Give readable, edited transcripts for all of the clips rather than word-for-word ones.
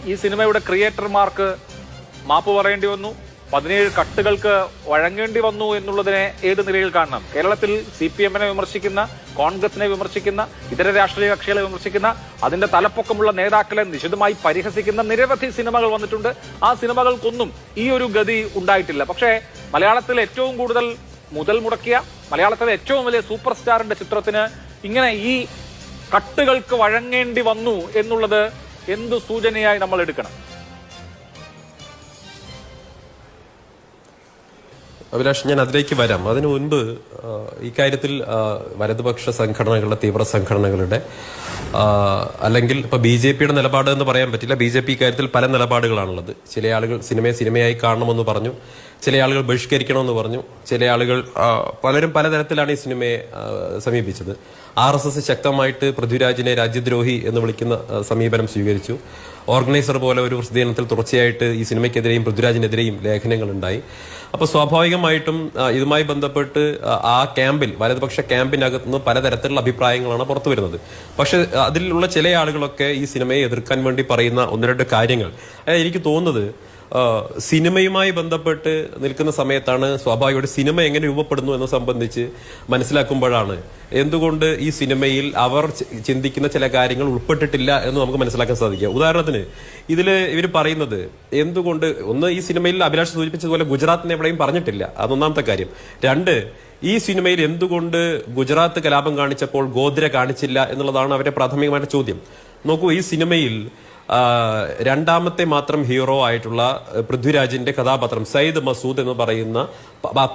ഈ സിനിമയുടെ ക്രിയേറ്റർമാർക്ക് മാപ്പ് പറയേണ്ടി വന്നു, 17 കട്ടുകൾക്ക് വഴങ്ങേണ്ടി വന്നു എന്നുള്ളതിനെ ഏത് നിലയിൽ കാണണം? കേരളത്തിൽ CPM-നെ വിമർശിക്കുന്ന, കോൺഗ്രസിനെ വിമർശിക്കുന്ന, ഇതര രാഷ്ട്രീയ കക്ഷികളെ വിമർശിക്കുന്ന, അതിന്റെ തലപ്പൊക്കമുള്ള നേതാക്കളെ നിശിതമായി പരിഹസിക്കുന്ന നിരവധി സിനിമകൾ വന്നിട്ടുണ്ട്. ആ സിനിമകൾക്കൊന്നും ഈ ഒരു ഗതി ഉണ്ടായിട്ടില്ല. പക്ഷേ മലയാളത്തിൽ ഏറ്റവും കൂടുതൽ മുതൽ മുടക്കിയ, മലയാളത്തിലെ ഏറ്റവും വലിയ സൂപ്പർ സ്റ്റാറിന്റെ ചിത്രത്തിന് ഇങ്ങനെ ഈ കട്ടുകൾക്ക് വഴങ്ങേണ്ടി വന്നു എന്നുള്ളത് എന്തു സൂചനയായി നമ്മൾ എടുക്കണം? അഭിലാഷ്, ഞാൻ അതിലേക്ക് വരാം. അതിനു മുൻപ് ഇക്കാര്യത്തിൽ വലതുപക്ഷ സംഘടനകളുടെ, തീവ്ര സംഘടനകളുടെ, അല്ലെങ്കിൽ ഇപ്പൊ BJP-യുടെ നിലപാട് എന്ന് പറയാൻ പറ്റില്ല. BJP ഇക്കാര്യത്തിൽ പല നിലപാടുകളാണുള്ളത്. ചില ആളുകൾ സിനിമയെ സിനിമയായി കാണണമെന്ന് പറഞ്ഞു, ചില ആളുകൾ ബഹിഷ്കരിക്കണമെന്ന് പറഞ്ഞു, ചില ആളുകൾ പലരും പലതരത്തിലാണ് ഈ സിനിമയെ സമീപിച്ചത്. RSS ശക്തമായിട്ട് പൃഥ്വിരാജിനെ രാജ്യദ്രോഹി എന്ന് വിളിക്കുന്ന സമീപനം സ്വീകരിച്ചു. ഓർഗനൈസർ പോലെ ഒരു പ്രസിദ്ധീകരണത്തിൽ തുടർച്ചയായിട്ട് ഈ സിനിമയ്ക്കെതിരെയും പൃഥ്വിരാജിനെതിരെയും ലേഖനങ്ങൾ ഉണ്ടായി. അപ്പൊ സ്വാഭാവികമായിട്ടും ഇതുമായി ബന്ധപ്പെട്ട് ആ ക്യാമ്പിൽ, വലതുപക്ഷ ക്യാമ്പിനകത്ത് നിന്ന് പലതരത്തിലുള്ള അഭിപ്രായങ്ങളാണ് പുറത്തു വരുന്നത്. പക്ഷെ അതിലുള്ള ചില ആളുകളൊക്കെ ഈ സിനിമയെ എതിർക്കാൻ വേണ്ടി പറയുന്ന ഒന്ന് രണ്ട് കാര്യങ്ങൾ എനിക്ക് തോന്നുന്നത്, സിനിമയുമായി ബന്ധപ്പെട്ട് നിൽക്കുന്ന സമയത്താണ് സ്വാഭാവികമായിട്ട് സിനിമ എങ്ങനെ രൂപപ്പെടുന്നു എന്ന് സംബന്ധിച്ച് മനസ്സിലാക്കുമ്പോഴാണ് എന്തുകൊണ്ട് ഈ സിനിമയിൽ അവർ ചിന്തിക്കുന്ന ചില കാര്യങ്ങൾ ഉൾപ്പെട്ടിട്ടില്ല എന്ന് നമുക്ക് മനസ്സിലാക്കാൻ സാധിക്കുക. ഉദാഹരണത്തിന് ഇതിൽ ഇവർ പറയുന്നത് എന്തുകൊണ്ട്, ഒന്ന്, ഈ സിനിമയിൽ അഭിലാഷ് സൂചിപ്പിച്ചതുപോലെ ഗുജറാത്തിനെ എവിടെയും പറഞ്ഞിട്ടില്ല, അതൊന്നാമത്തെ കാര്യം. രണ്ട്, ഈ സിനിമയിൽ എന്തുകൊണ്ട് ഗുജറാത്ത് കലാപം കാണിച്ചപ്പോൾ ഗോദ്ര കാണിച്ചില്ല എന്നുള്ളതാണ് അവരുടെ പ്രാഥമികമായ ചോദ്യം. നോക്കൂ, ഈ സിനിമയിൽ രണ്ടാമത്തെ മാത്രം ഹീറോ ആയിട്ടുള്ള പൃഥ്വിരാജിന്റെ കഥാപാത്രം സയ്യിദ് മസൂദ് എന്ന് പറയുന്ന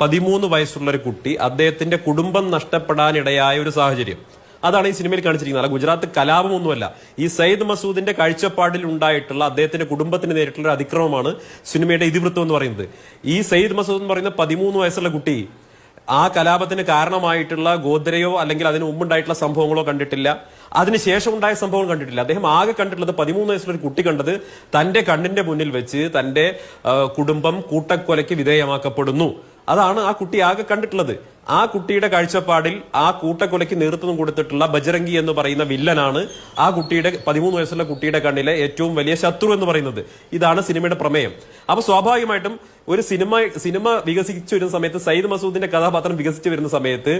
13 വയസ്സുള്ള ഒരു കുട്ടി, അദ്ദേഹത്തിന്റെ കുടുംബം നഷ്ടപ്പെടാനിടയായ ഒരു സാഹചര്യം, അതാണ് ഈ സിനിമയിൽ കാണിച്ചിരിക്കുന്നത്. അല്ല, ഗുജറാത്ത് കലാപമൊന്നുമല്ല. ഈ സയ്യിദ് മസൂദിന്റെ കാഴ്ചപ്പാടിൽ ഉണ്ടായിട്ടുള്ള അദ്ദേഹത്തിന്റെ കുടുംബത്തിന് നേരിട്ടുള്ള ഒരു അതിക്രമമാണ് സിനിമയുടെ ഇതിവൃത്തം എന്ന് പറയുന്നത്. ഈ സയ്യിദ് മസൂദ് എന്ന് പറയുന്ന 13 വയസ്സുള്ള കുട്ടി ആ കലാപത്തിന് കാരണമായിട്ടുള്ള ഗോദ്രയോ അല്ലെങ്കിൽ അതിന് മുമ്പുണ്ടായിട്ടുള്ള സംഭവങ്ങളോ കണ്ടിട്ടില്ല, അതിനുശേഷം ഉണ്ടായ സംഭവം കണ്ടിട്ടില്ല. അദ്ദേഹം ആകെ കണ്ടിട്ടുള്ളത് 13 വയസ്സുള്ള ഒരു കുട്ടി കണ്ടത് തന്റെ കണ്ണിന്റെ മുന്നിൽ വെച്ച് തന്റെ കുടുംബം കൂട്ടക്കൊലയ്ക്ക് വിധേയമാക്കപ്പെടുന്നു. അതാണ് ആ കുട്ടി ആകെ കണ്ടിട്ടുള്ളത്. ആ കുട്ടിയുടെ കാഴ്ചപ്പാടിൽ ആ കൂട്ടക്കൊലയ്ക്ക് നേതൃത്വം കൊടുത്തിട്ടുള്ള ബജറംഗി എന്ന് പറയുന്ന വില്ലനാണ് ആ കുട്ടിയുടെ 13 വയസ്സുള്ള കുട്ടിയുടെ കണ്ണിലെ ഏറ്റവും വലിയ ശത്രു എന്ന് പറയുന്നത്. ഇതാണ് സിനിമയുടെ പ്രമേയം. അപ്പൊ സ്വാഭാവികമായിട്ടും ഒരു സിനിമ വികസിച്ചു വരുന്ന സമയത്ത്, സയ്യിദ് മസൂദിന്റെ കഥാപാത്രം വികസിച്ചു വരുന്ന സമയത്ത്,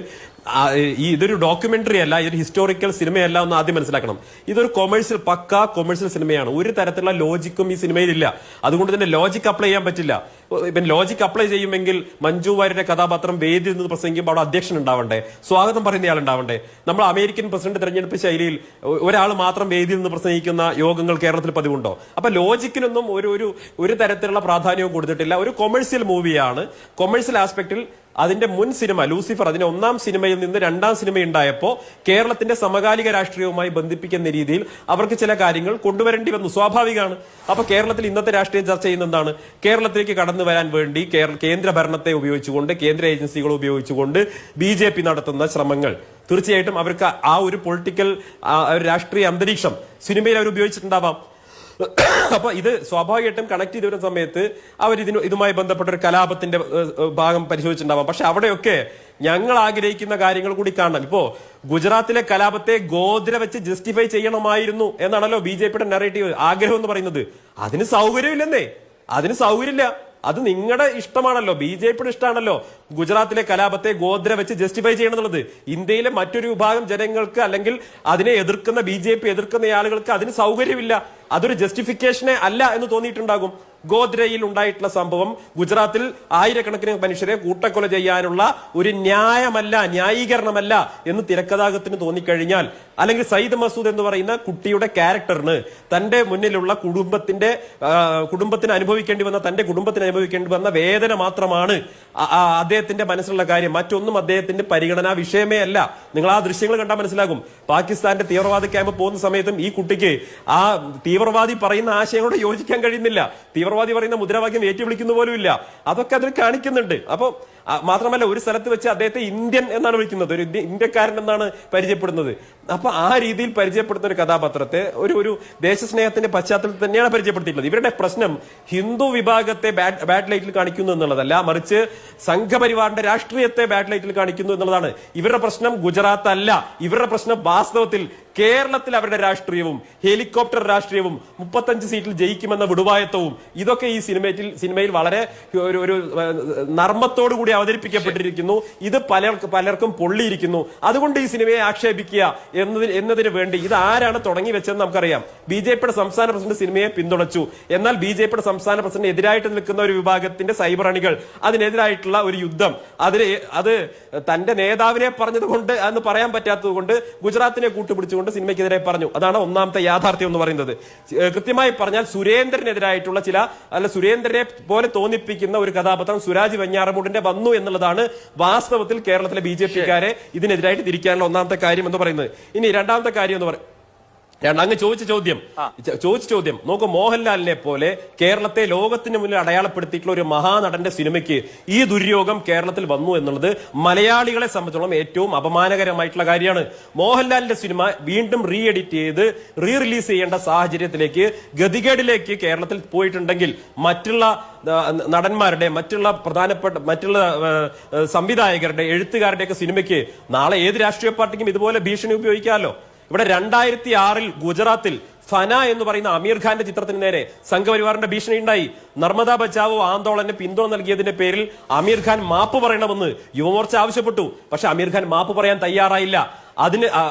ഇതൊരു ഡോക്യുമെന്ററി അല്ല, ഇതൊരു ഹിസ്റ്റോറിക്കൽ സിനിമയല്ല എന്ന് ആദ്യം മനസ്സിലാക്കണം. ഇതൊരു കൊമേഴ്സ്യൽ, പക്കാ കൊമേഴ്സ്യൽ സിനിമയാണ്. ഒരു തരത്തിലുള്ള ലോജിക്കും ഈ സിനിമയിലില്ല. അതുകൊണ്ട് തന്നെ ലോജിക് അപ്ലൈ ചെയ്യാൻ പറ്റില്ല. ഇപ്പം ലോജിക് അപ്ലൈ ചെയ്യുമെങ്കിൽ മഞ്ജു വാര്യരുടെ കഥാപാത്രം വേദിയിൽ നിന്ന് പ്രസംഗിക്കുമ്പോൾ അവിടെ അധ്യക്ഷൻ ഉണ്ടാവണ്ടേ, സ്വാഗതം പറയുന്നയാൾ ഉണ്ടാവണ്ടേ? നമ്മൾ അമേരിക്കൻ പ്രസിഡന്റ് തെരഞ്ഞെടുപ്പ് ശൈലിയിൽ ഒരാൾ മാത്രം വേദിയിൽ നിന്ന് പ്രസംഗിക്കുന്ന യോഗങ്ങൾ കേരളത്തിൽ പതിവുണ്ടോ? അപ്പൊ ലോജിക്കിനൊന്നും ഒരു തരത്തിലുള്ള പ്രാധാന്യവും കൊടുത്തിട്ടില്ല. ഒരു കൊമേഴ്സ്യൽ മൂവിയാണ്. കൊമേഴ്സ്യൽ ആസ്പെക്ടിൽ അതിന്റെ മുൻ സിനിമ ലൂസിഫർ, അതിന്റെ 1ാം സിനിമയിൽ നിന്ന് 2ാം സിനിമ ഉണ്ടായപ്പോ കേരളത്തിന്റെ സമകാലിക രാഷ്ട്രീയവുമായി ബന്ധിപ്പിക്കുന്ന രീതിയിൽ അവർക്ക് ചില കാര്യങ്ങൾ കൊണ്ടുവരേണ്ടി വന്നു. സ്വാഭാവികമാണ്. അപ്പൊ കേരളത്തിൽ ഇന്നത്തെ രാഷ്ട്രീയം ചർച്ച ചെയ്യുന്ന എന്താണ്? കേരളത്തിലേക്ക് കടന്നു വരാൻ വേണ്ടി കേന്ദ്ര ഭരണത്തെ ഉപയോഗിച്ചുകൊണ്ട്, കേന്ദ്ര ഏജൻസികളെ ഉപയോഗിച്ചുകൊണ്ട് BJP നടത്തുന്ന ശ്രമങ്ങൾ, തീർച്ചയായിട്ടും അവർക്ക് ആ ഒരു പൊളിറ്റിക്കൽ രാഷ്ട്രീയ അന്തരീക്ഷം സിനിമയിൽ അവർ ഉപയോഗിച്ചിട്ടുണ്ടാവാം. അപ്പൊ ഇത് സ്വാഭാവികമായിട്ടും കണക്ട് ചെയ്ത് വരുന്ന സമയത്ത് അവർ ഇതുമായി ബന്ധപ്പെട്ട ഒരു കലാപത്തിന്റെ ഭാഗം പരിശോധിച്ചിട്ടുണ്ടാവാം. പക്ഷെ അവിടെയൊക്കെ ഞങ്ങൾ ആഗ്രഹിക്കുന്ന കാര്യങ്ങൾ കൂടി കാണണം. ഇപ്പോ ഗുജറാത്തിലെ കലാപത്തെ ഗോദ്ര വെച്ച് ജസ്റ്റിഫൈ ചെയ്യണമായിരുന്നു എന്നാണല്ലോ BJP-യുടെ നറേറ്റീവ്, ആഗ്രഹം എന്ന് പറയുന്നത്. അതിന് സൗകര്യമില്ലെന്നേ, അതിന് സൗകര്യമില്ല. അത് നിങ്ങളുടെ ഇഷ്ടമാണല്ലോ, BJP-യുടെ ഇഷ്ടമാണല്ലോ ഗുജറാത്തിലെ കലാപത്തെ ഗോദ്ര വെച്ച് ജസ്റ്റിഫൈ ചെയ്യണം എന്നുള്ളത്. ഇന്ത്യയിലെ മറ്റൊരു വിഭാഗം ജനങ്ങൾക്ക് അല്ലെങ്കിൽ അതിനെ എതിർക്കുന്ന BJP എതിർക്കുന്ന ആളുകൾക്ക് അതിന് സൗകര്യമില്ല. അതൊരു ജസ്റ്റിഫിക്കേഷനെ അല്ല എന്ന് തോന്നിയിട്ടുണ്ടാകും. ഗോദ്രയിൽ ഉണ്ടായിട്ടുള്ള സംഭവം ഗുജറാത്തിൽ ആയിരക്കണക്കിന് മനുഷ്യരെ കൂട്ടക്കൊല ചെയ്യാനുള്ള ഒരു ന്യായീകരണമല്ല എന്ന് തിരക്കഥാകൃത്തിന് തോന്നിക്കഴിഞ്ഞാൽ, അല്ലെങ്കിൽ സയ്യിദ് മസൂദ് എന്ന് പറയുന്ന കുട്ടിയുടെ ക്യാരക്ടറിന് തന്റെ മുന്നിലുള്ള കുടുംബത്തിന് അനുഭവിക്കേണ്ടി വന്ന വേദന മാത്രമാണ് അദ്ദേഹത്തിന്റെ മനസ്സിലുള്ള കാര്യം, മറ്റൊന്നും അദ്ദേഹത്തിന്റെ പരിഗണനാ വിഷയമേ അല്ല. നിങ്ങൾ ആ ദൃശ്യങ്ങൾ കണ്ടാൽ മനസ്സിലാകും. പാകിസ്ഥാന്റെ തീവ്രവാദ ക്യാമ്പ് പോകുന്ന സമയത്തും ഈ കുട്ടിക്ക് ആ തീവ്രവാദി പറയുന്ന ആശയങ്ങളോട് യോജിക്കാൻ കഴിയുന്നില്ല. തീവ്രവാദി പറയുന്ന മുദ്രാവാക്യം ഏറ്റുവിളിക്കുന്ന പോലും ഇല്ല. അതൊക്കെ അതിൽ കാണിക്കുന്നുണ്ട്. അപ്പൊ മാത്രമല്ല, ഒരു സ്ഥലത്ത് വെച്ച് അദ്ദേഹത്തെ ഇന്ത്യൻ എന്നാണ് വിളിക്കുന്നത്, ഒരു ഇന്ത്യക്കാരൻ എന്നാണ് പരിചയപ്പെടുന്നത്. അപ്പൊ ആ രീതിയിൽ പരിചയപ്പെടുന്ന ഒരു കഥാപാത്രത്തെ ഒരു ദേശസ്നേഹത്തിന്റെ പശ്ചാത്തലത്തിൽ തന്നെയാണ് പരിചയപ്പെടുത്തിയിട്ടുള്ളത്. ഇവരുടെ പ്രശ്നം ഹിന്ദു വിഭാഗത്തെ ബാഡ് ലൈറ്റിൽ കാണിക്കുന്നു എന്നുള്ളതല്ല, മറിച്ച് സംഘപരിവാറിന്റെ രാഷ്ട്രീയത്തെ ബാഡ് ലൈറ്റിൽ കാണിക്കുന്നു എന്നുള്ളതാണ് ഇവരുടെ പ്രശ്നം. ഗുജറാത്ത് അല്ല ഇവരുടെ പ്രശ്നം. വാസ്തവത്തിൽ കേരളത്തിൽ അവരുടെ രാഷ്ട്രീയവും ഹെലികോപ്റ്റർ രാഷ്ട്രീയവും 35 സീറ്റിൽ ജയിക്കുമെന്ന വിടുവായത്വവും ഇതൊക്കെ ഈ സിനിമയിൽ വളരെ ഒരു നർമ്മത്തോടു കൂടി അവതരിപ്പിക്കപ്പെട്ടിരിക്കുന്നു. ഇത് പലർക്കും പൊള്ളിയിരിക്കുന്നു. അതുകൊണ്ട് ഈ സിനിമയെ ആക്ഷേപിക്കുക എന്നതിന് വേണ്ടി ഇത് ആരാണ് തുടങ്ങി വെച്ചതെന്ന് നമുക്കറിയാം. ബിജെപിയുടെ സംസ്ഥാന പ്രസിഡന്റ് സിനിമയെ പിന്തുണച്ചു. എന്നാൽ ബിജെപിയുടെ സംസ്ഥാന പ്രസിഡന്റ് എതിരായിട്ട് നിൽക്കുന്ന ഒരു വിഭാഗത്തിന്റെ സൈബർ അണികൾ അതിനെതിരായിട്ടുള്ള ഒരു യുദ്ധം അത് തന്റെ നേതാവിനെ പറഞ്ഞതുകൊണ്ട് എന്ന് പറയാൻ പറ്റാത്തത് കൊണ്ട് ഗുജറാത്തിനെ കൂട്ടുപിടിച്ചുകൊണ്ട് സിനിമയ്ക്കെതിരെ പറഞ്ഞു. അതാണ് ഒന്നാമത്തെ യാഥാർത്ഥ്യം എന്ന് പറയുന്നത്. കൃത്യമായി പറഞ്ഞാൽ സുരേന്ദ്രനെതിരായിട്ടുള്ള സുരേന്ദ്രനെ പോലെ തോന്നിപ്പിക്കുന്ന ഒരു കഥാപാത്രം സുരാജ് വെഞ്ഞാറമൂടിന്റെ വന്നു എന്നുള്ളതാണ് വാസ്തവത്തിൽ കേരളത്തിലെ ബിജെപിക്കാരെ ഇതിനെതിരായിട്ട് തിരിക്കാനുള്ള ഒന്നാമത്തെ കാര്യം എന്ന് പറയുന്നത്. ഇനി രണ്ടാമത്തെ കാര്യം എന്ന് പറയുന്നത് അങ്ങ് ചോദിച്ച ചോദ്യം നോക്കൂ, മോഹൻലാലിനെ പോലെ കേരളത്തെ ലോകത്തിന് മുന്നിൽ അടയാളപ്പെടുത്തിയിട്ടുള്ള ഒരു മഹാനടന്റെ സിനിമയ്ക്ക് ഈ ദുര്യോഗം കേരളത്തിൽ വന്നു എന്നുള്ളത് മലയാളികളെ സംബന്ധിച്ചോളം ഏറ്റവും അപമാനകരമായിട്ടുള്ള കാര്യമാണ്. മോഹൻലാലിന്റെ സിനിമ വീണ്ടും റീ എഡിറ്റ് ചെയ്ത് റിലീസ് ചെയ്യേണ്ട സാഹചര്യത്തിലേക്ക് ഗതികേടിലേക്ക് കേരളത്തിൽ പോയിട്ടുണ്ടെങ്കിൽ മറ്റുള്ള നടന്മാരുടെ മറ്റുള്ള സംവിധായകരുടെ എഴുത്തുകാരുടെയൊക്കെ സിനിമയ്ക്ക് നാളെ ഏത് രാഷ്ട്രീയ പാർട്ടിക്കും ഇതുപോലെ ഭീഷണി ഉപയോഗിക്കാമല്ലോ. ഇവിടെ 2006 ഗുജറാത്തിൽ ഫന എന്ന് പറയുന്ന അമീർ ഖാന്റെ ചിത്രത്തിന് നേരെ സംഘപരിവാറിന്റെ ഭീഷണി ഉണ്ടായി. നർമ്മദ ബച്ചാവോ ആന്തോളന് പിന്തുണ നൽകിയതിന്റെ പേരിൽ അമീർ ഖാൻ മാപ്പ് പറയണമെന്ന് യുവമോർച്ച ആവശ്യപ്പെട്ടു. പക്ഷെ അമീർ ഖാൻ മാപ്പ് പറയാൻ തയ്യാറായില്ല.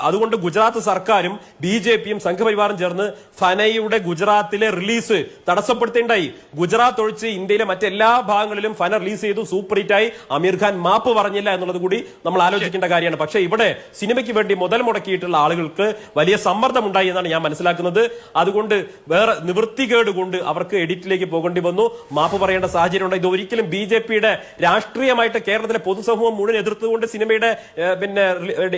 അതുകൊണ്ട് ഗുജറാത്ത് സർക്കാരും ബിജെപിയും സംഘപരിവാറും ചേർന്ന് ഫനയുടെ ഗുജറാത്തിലെ റിലീസ് തടസ്സപ്പെടുത്തേണ്ടായി. ഗുജറാത്ത് ഒഴിച്ച് ഇന്ത്യയിലെ മറ്റെല്ലാ ഭാഗങ്ങളിലും ഫന റിലീസ് ചെയ്തു, സൂപ്പർ ഹിറ്റായി. അമീർ ഖാൻ മാപ്പ് പറഞ്ഞില്ല എന്നുള്ളത് കൂടി നമ്മൾ ആലോചിക്കേണ്ട കാര്യമാണ്. പക്ഷെ ഇവിടെ സിനിമയ്ക്ക് വേണ്ടി മുതൽ മുടക്കിയിട്ടുള്ള ആളുകൾക്ക് വലിയ സമ്മർദ്ദമുണ്ടായി എന്നാണ് ഞാൻ മനസ്സിലാക്കുന്നത്. അതുകൊണ്ട് വേറെ നിവൃത്തികേട് കൊണ്ട് അവർക്ക് എഡിറ്റിലേക്ക് പോകേണ്ടി വന്നു, മാപ്പ് പറയേണ്ട സാഹചര്യം ഉണ്ടായി. ഇത് ഒരിക്കലും ബിജെപിയുടെ രാഷ്ട്രീയമായിട്ട് കേരളത്തിലെ പൊതുസമൂഹം മുഴുവൻ എതിർത്തുകൊണ്ട് സിനിമയുടെ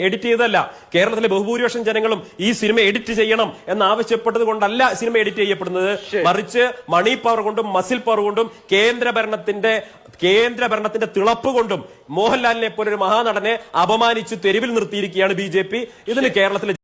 എഡിറ്റ് ചെയ്തല്ല. കേരളത്തിലെ ബഹുഭൂരിപക്ഷം ജനങ്ങളും ഈ സിനിമ എഡിറ്റ് ചെയ്യണം എന്നാവശ്യപ്പെട്ടത് കൊണ്ടല്ല സിനിമ എഡിറ്റ് ചെയ്യപ്പെടുന്നത്. മറിച്ച് മണി പവർ കൊണ്ടും മസിൽ പവർ കൊണ്ടും കേന്ദ്ര ഭരണത്തിന്റെ തിളപ്പ് കൊണ്ടും മോഹൻലാലിനെ പോലെ ഒരു മഹാനടനെ അപമാനിച്ച് തെരുവിൽ നിർത്തിയിരിക്കുകയാണ് ബിജെപി. ഇതിന് കേരളത്തിലെ